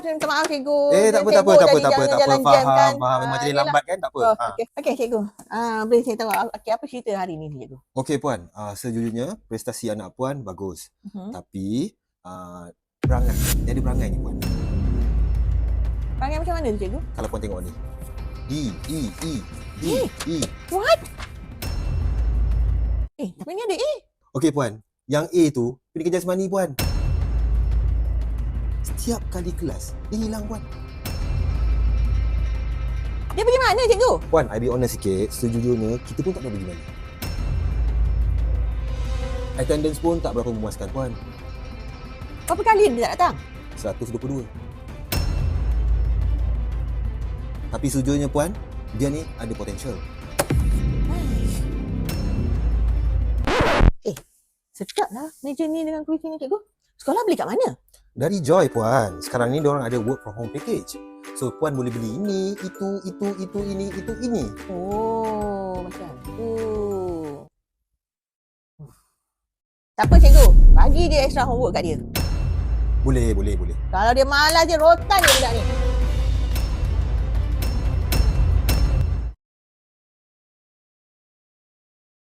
minta maaf cikgu. Tak apa. Faham. Memang jadi lambat kan? Tak apa. Okey cikgu. Boleh saya tahu apa cerita hari ni cikgu? Okey puan, sejujurnya prestasi anak puan bagus. Tapi perangai, dia ada perangai ni puan. Perangai macam mana tu cikgu? Kalau puan tengok ni. E. What? Tapi ni ada A. Okey puan, yang A tu pergi kerja semani puan. Setiap kali kelas, dia hilang puan. Dia pergi mana cikgu? Puan, I be honest sikit, sejujurnya kita pun tak tahu pergi mana. Attendance pun tak berapa memuaskan puan. Berapa kali dia tak datang? 122. Tapi sejujurnya puan, dia ni ada potential. Sedap lah meja ni dengan kerusi ni cikgu. Sekolah beli kat mana? Dari Joy puan. Sekarang ni diorang ada work from home package. So puan boleh beli ini, itu, ini. Oh, macam tu. Tak apa cikgu, bagi dia extra homework kat dia. Boleh. Kalau dia malas dia rotan dia budak ni.